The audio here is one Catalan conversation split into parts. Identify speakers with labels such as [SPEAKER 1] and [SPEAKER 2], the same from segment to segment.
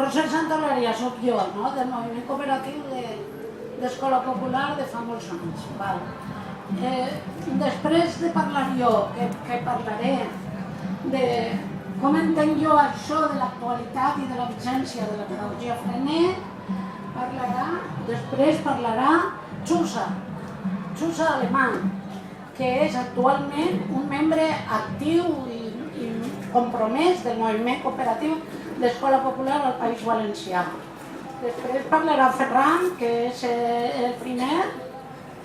[SPEAKER 1] Roser Santolaria soc jo, no? Del moviment cooperatiu d'Escola Popular de fa molts anys. Val. Després de parlar jo, que parlaré de com entenc jo això de l'actualitat i de la vigència de la pedagogia Frenet, després parlarà Xusa Alemany, que és actualment un membre actiu i compromès del moviment cooperatiu d'Escola Popular al País Valencià. Després parlarà Ferran, que és el primer,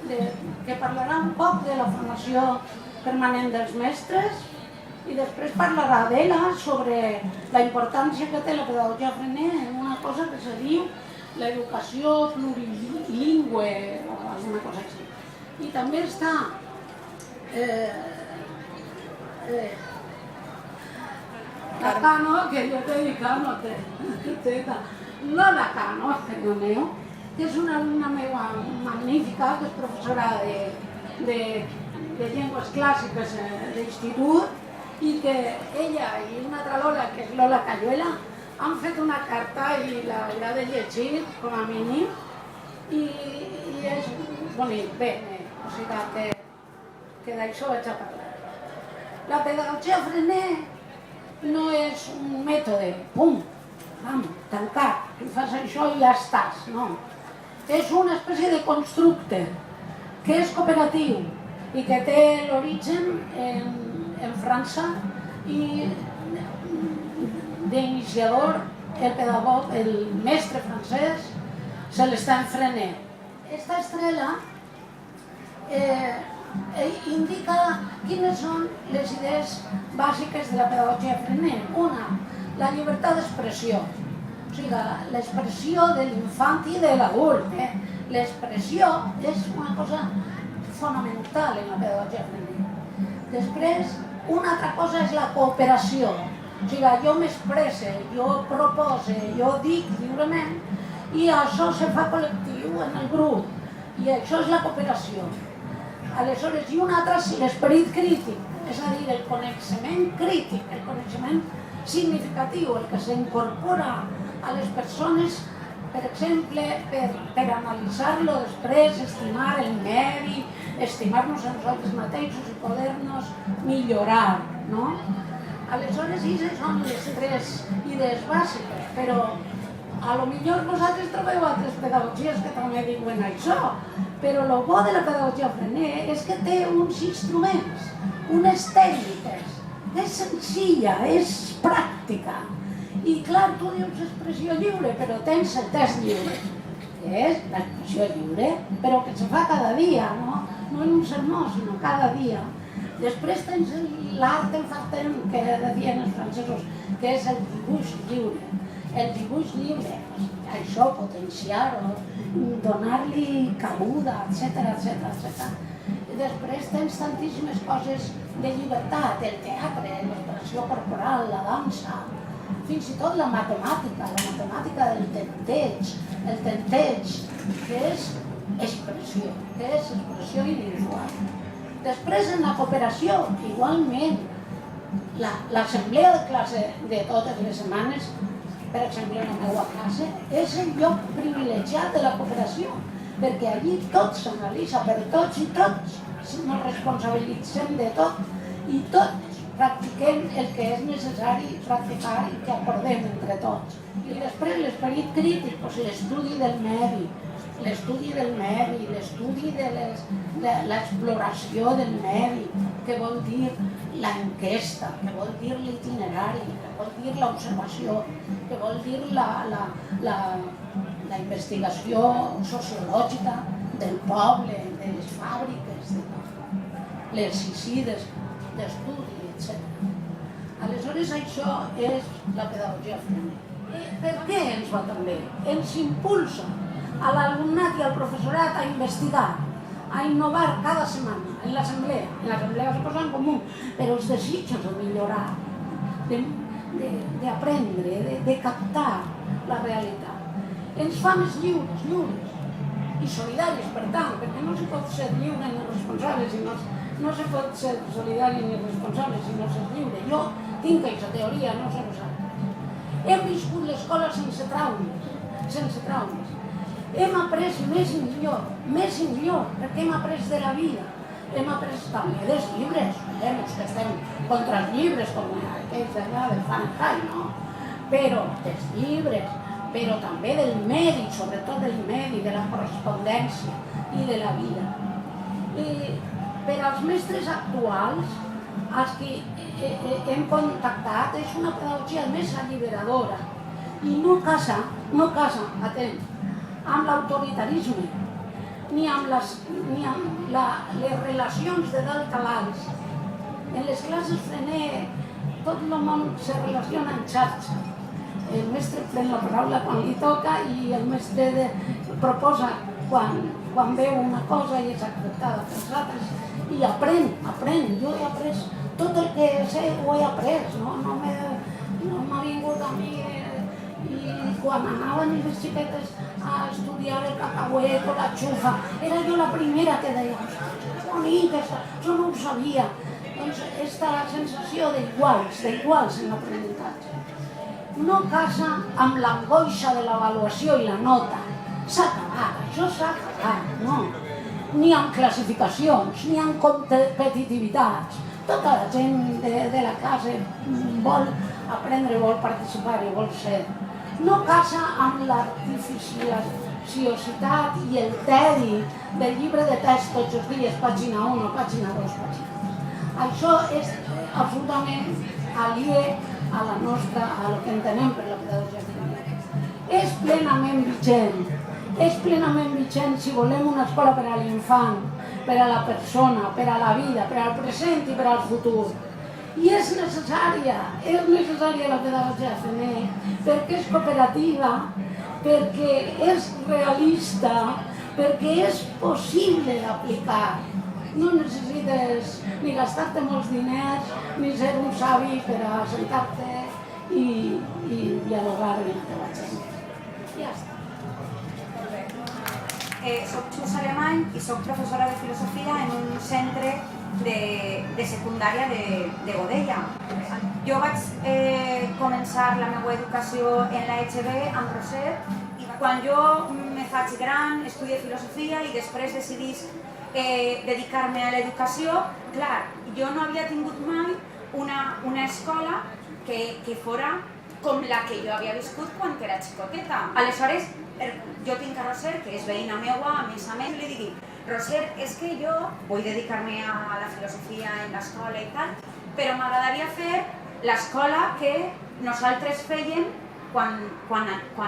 [SPEAKER 1] que parlarà un poc de la formació permanent dels mestres, i després parlarà d'ella sobre la importància que té la pedagogia Frenet en una cosa que se diu l'educació plurilingüe o alguna cosa així. I també està la Cano, que jo te dic Cano, Lola Cano, senyor meu, que és una alumna meva magnífica, que és professora de llengües clàssiques d'institut, i que ella i una altra Lola, que és Lola Cayuela, han fet una carta i l'ha de llegir, com a mínim, i és bonic. Bé, o sigui que d'això vaig a parlar. La pedagogia Frenet no és un mètode, pum, tancat, tu fas això i ja estàs, no. És una espècie de constructe que és cooperatiu i que té l'origen en França i d'iniciador el pedagog, el mestre francès Celestin Frenet. Esta estrella indica quines són les idees bàsiques de la pedagogia Frenet. Una, la llibertat d'expressió, o sigui, l'expressió de l'infant i de l'adult. L'expressió és una cosa fonamental en la pedagogia Frenet. Després, una altra cosa és la cooperació. O sigui, jo m'expresse, jo propose, jo dic lliurement i això se fa col·lectiu en el grup. I això és la cooperació. Aleshores, i un altre és l'esperit crític, és a dir, el coneixement crític, el coneixement significatiu, el que s'incorpora a les persones, per exemple, per analitzar-lo després, estimar el medi, estimar-nos a nosaltres mateixos i poder-nos millorar, no? Aleshores, aquestes són les tres idees bàsiques, però a lo millor vosaltres trobeu altres pedagogies que també diuen això, però el bo de la pedagogia Frenet és que té uns instruments, unes tècniques, és senzilla, és pràctica. I clar, tu dius expressió lliure, però tens el test lliure, que és l'expressió lliure, però que se fa cada dia, no en un sermó, sinó cada dia. Després tens l'art infantil, que decien els francesos, que és el dibuix lliure. El dibuix lliure, això, potenciar-ho, donar-li cabuda, etc. Després tens tantíssimes coses de llibertat, el teatre, l'expressió corporal, la dansa, fins i tot la matemàtica del tenteig, el tenteig, que és expressió individual. Després, en la cooperació, igualment, l'assemblea de classe de totes les setmanes, per exemple, en la meva classe, és el lloc privilegiat de la cooperació, perquè allí tot s'analitza per tots i tots nos responsabilitzem de tot i tots practiquem el que és necessari practicar i que acordem entre tots. I després l'esperit crític, l'estudi del medi, l'estudi de l'exploració del medi, que vol dir l'enquesta, que vol dir l'itinerari, que vol dir l'observació, que vol dir la investigació sociològica del poble, de les fàbriques, les isides d'estudi, etc. Aleshores, això és la pedagogia Frenet. Per què ens va tan bé? Ens impulsa a l'alumnat i al professorat a investigar, a innovar cada setmana en l'assemblea. En l'assemblea se posa en comú, però els desitjos de millorar, d'aprendre, de captar la realitat. Ens fa més lliures i solidaris, per tant, perquè no se pot ser lliure ni responsable, no se pot ser solidari ni responsable si no s'és lliure. Jo tinc aquesta teoria, no sé vosaltres. Hem viscut l'escola sense traumes, sense traumes. Hem après més i millor, perquè hem après de la vida. Hem après també dels llibres, els que estem contra els llibres, com aquells d'allà de Fahrenheit, no? Però dels llibres, però també del medi, sobretot del medi, de la correspondència i de la vida. I per als mestres actuals, els que hem contactat, és una pedagogia més alliberadora i no casa, atent, amb l'autoritarisme, ni amb les relacions de dalt a l'alt. En les classes Frenet tot el món se relaciona en xarxa. El mestre pren la paraula quan li toca i el mestre proposa quan veu una cosa i és acceptada pels altres i aprèn. Jo he après tot el que sé, ho he après, no m'ha vingut a mi. I quan anaven les xiquetes a estudiar el cacauet o la xufa, era jo la primera que deia, que bonic, això no ho sabia. Doncs aquesta sensació d'iguals en l'aprenentatge. No casa amb l'angoixa de l'avaluació i la nota. S'ha acabat, això s'ha acabat, no. Ni amb classificacions, ni amb competitivitats. Tota la gent de la classe vol aprendre, vol participar i vol ser. No casa amb l'artificiositat i el tedi del llibre de text tots els dies, pàgina 1, pàgina 2, pàgina 3. Això és absolutament aliè a la nostra, a el que entenem per la pedagogia clínica. És plenament vigent si volem una escola per a l'infant, per a la persona, per a la vida, per al present i per al futur. I és necessària la pedagogia Frenet, perquè és cooperativa, perquè és realista, perquè és possible d'aplicar. No necessites ni gastar-te molts diners, ni ser un savi per a sentar-te i dialogar amb la teva gent. Ja està.
[SPEAKER 2] Soc Xus Alemany i soc professora de filosofia en un centre de secundària de Godella. Jo vaig començar la meva educació en la EGB amb Roser i quan jo me faig gran, estudio filosofia i després decidís dedicar-me a l'educació, clar, jo no havia tingut mai una escola que fora com la que jo havia viscut quan era xicoteta. Aleshores, jo tinc a Roser, que és veïna meua, a més, li dic, Roser, és que jo vull dedicar-me a la filosofia en l'escola i tal, però m'agradaria fer l'escola que nosaltres fèiem quan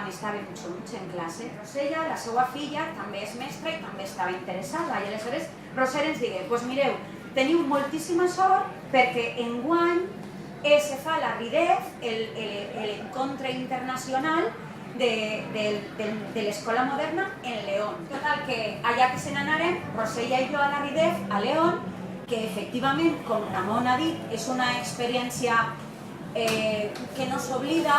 [SPEAKER 2] estàvem junts en classe. Rosella, la seva filla, també és mestra i també estava interessada. I aleshores Roser ens digué, doncs mireu, teniu moltíssima sort perquè enguany se fa la RIDEF, l'encontre internacional de l'escola moderna en León. Total, que allà que se n'anarem, Rosella i jo a la RIDEF, a León, que efectivament, com Ramon ha dit, és una experiència que no s'oblida,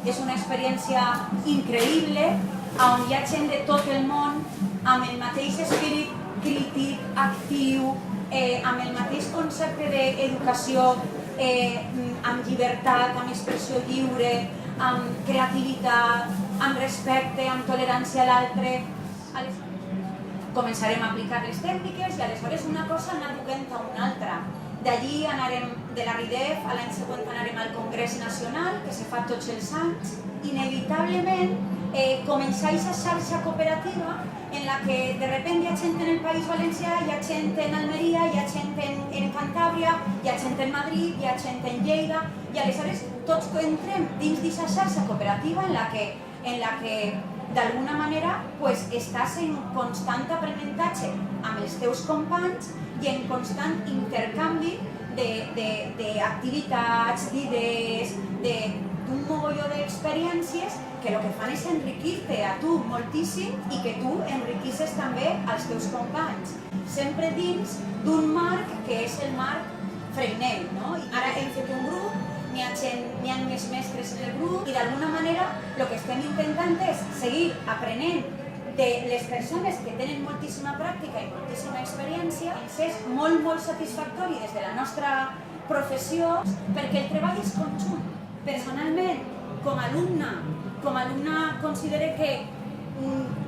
[SPEAKER 2] és una experiència increïble, on hi ha gent de tot el món amb el mateix espírit crític, actiu, amb el mateix concepte d'educació, amb llibertat, amb expressió lliure, amb creativitat, amb respecte, amb tolerància a l'altre. Començarem a aplicar les tècniques i aleshores una cosa anar duent a una altra. D'allí anarem de la RIDEF, l'any següent anarem al Congrés Nacional, que se fa tots els anys. Inevitablement començar aquesta xarxa cooperativa en la que de repente hi ha gent en el País Valencià, hi ha gent en Almeria, hi ha gent en Cantàbria, hi ha gent en Madrid, hi ha gent en Lleida, i aleshores tots entrem dins d'aquesta xarxa cooperativa en la que d'alguna manera estàs en constant aprenentatge amb els teus companys i en constant intercanvi d'activitats, d'idees, d'un mogolló d'experiències que el que fan és enriquir-te a tu moltíssim i que tu enriquisses també als teus companys. Sempre dins d'un marc que és el marc Freinet, no? Ara hem fet un grup, n'hi ha més mestres en el grup i d'alguna manera el que estem intentant és seguir aprenent de les persones que tenen moltíssima pràctica i moltíssima experiència. És molt, molt satisfactori des de la nostra professió perquè el treball és conjunt. Personalment, com a alumna considere que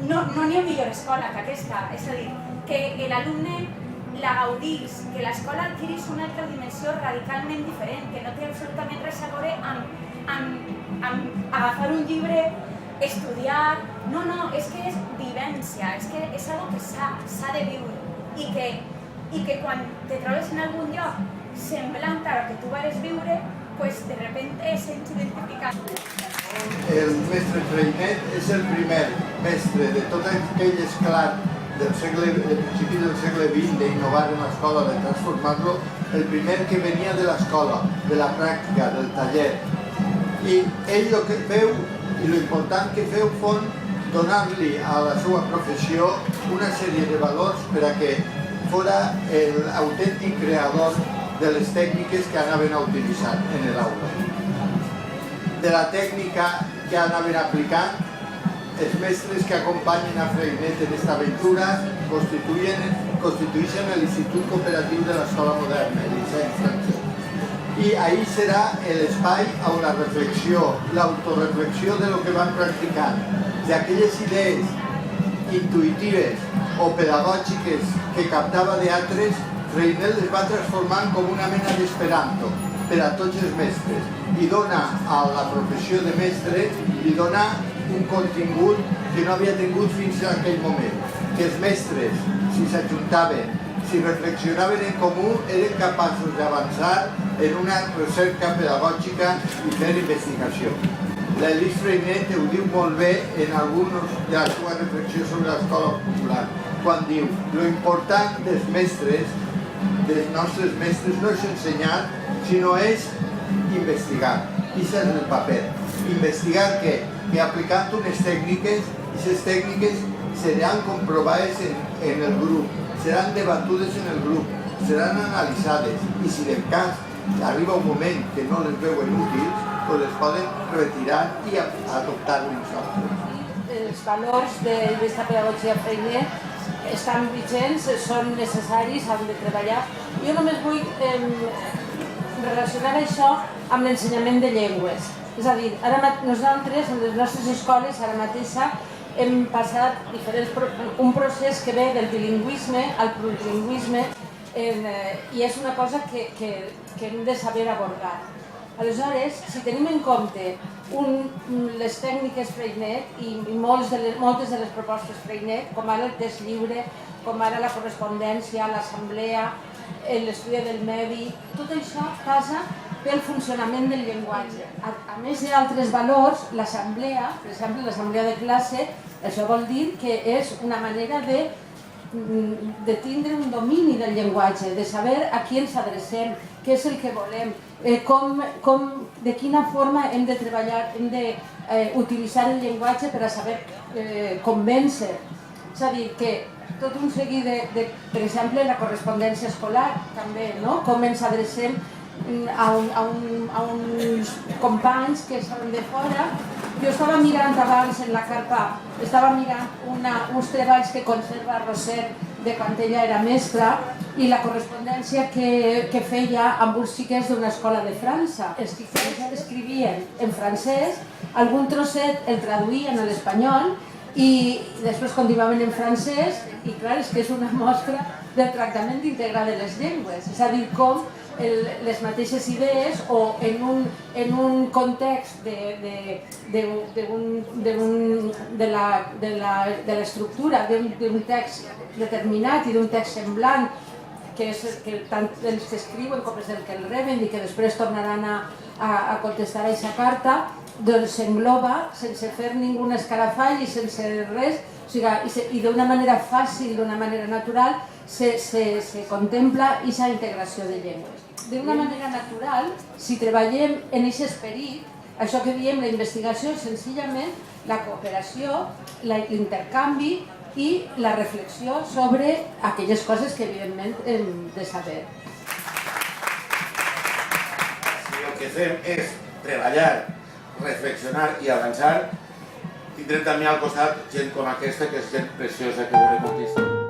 [SPEAKER 2] no n'hi ha millor escola que aquesta, és a dir, que l'alumne la gaudís, que l'escola adquirís una altra dimensió radicalment diferent, que no té absolutament res a veure amb agafar un llibre, estudiar... No, és que és vivència, és que és algo que s'ha de viure i que quan te trobes en algun lloc semblant a lo que tu vas viure, pues de repente sents identificat.
[SPEAKER 3] El mestre Freinet és el primer mestre de tot aquell esclat del principi del segle XX d'innovar en l'escola, de transformar-lo, el primer que venia de l'escola, de la pràctica, del taller. I ell el que feu, i l'important que feu, fon donar-li a la seva professió una sèrie de valors per a que fora l'autèntic creador de les tècniques que anaven a utilitzar en l'aula. De la tècnica que anaven aplicant, els mestres que acompanyen a Freinet en aquesta aventura constitueixen l'Institut Cooperatiu de l'Escola Moderna, l'INSEE francès. I ahí serà l'espai on la reflexió, l'autoreflexió de lo que van practicant, d'aquelles idees intuitives o pedagògiques que captava d'altres, Freinet les va transformant com una mena d'esperanto per a tots els mestres i dona a la professió de mestre, li dona un contingut que no havia tingut fins a aquell moment, que els mestres, si s'ajuntaven, si reflexionaven en comú, eren capaços d'avançar en una recerca pedagògica i fer investigació. L'Elis Freinet ho diu molt bé en algunes de les seves reflexions sobre l'escola popular, quan diu: lo important dels mestres, dels nostres mestres, no és ensenyar, sinó és investigar. I aquest és el paper. Investigar què? Que aplicant unes tècniques, aquestes tècniques seran comprovades en el grup, seran debatudes en el grup, seran analitzades i si del cas arriba un moment que no les veuen útils, doncs les poden retirar i adoptar uns altres.
[SPEAKER 4] Els valors d'aquesta pedagogia Freinet estan vigents, són necessaris, han de treballar. Jo només vull relacionar això amb l'ensenyament de llengües. És a dir, nosaltres, en les nostres escoles, ara mateixa, hem passat un procés que ve del bilingüisme al plurilingüisme i és una cosa que hem de saber abordar. Aleshores, si tenim en compte les tècniques Freinet i moltes de les propostes Freinet, com ara el test lliure, com ara la correspondència, l'assemblea, l'estudi del medi, tot això passa pel funcionament del llenguatge. A més d'altres valors, l'assemblea, per exemple, l'assemblea de classe, això vol dir que és una manera de tindre un domini del llenguatge, de saber a qui ens adrecem, què és el que volem, de quina forma hem de treballar, hem d'utilitzar el llenguatge per a saber convèncer. És a dir, que tot un seguit per exemple, la correspondència escolar, també, com ens adrecem a uns companys que són de fora. Jo estava mirant abans en la carpa, estava mirant uns treballs que conserva Roset de quan ella era mestra i la correspondència que feia amb uns xiquets d'una escola de França. Els xiquets escrivien en francès, algun trosset el traduïen a l'espanyol i després continuaven en francès i clar, és que és una mostra del tractament integral de les llengües, és a dir, com les mateixes idees o en un context de l'estructura d'un text determinat i d'un text semblant, que és tant els que escriuen com els que el reben i que després tornaran a contestar a aquesta carta, doncs s'engloba sense fer ningú escarafall i sense res, i d'una manera fàcil, d'una manera natural, se contempla aquesta integració de llengües. D'una manera natural, si treballem en aquest esperit, això que diem la investigació és senzillament la cooperació, l'intercanvi i la reflexió sobre aquelles coses que evidentment hem de saber.
[SPEAKER 5] Si el que fem és treballar, reflexionar i avançar, tindrem també al costat gent com aquesta, que és gent preciosa que volem moltíssim.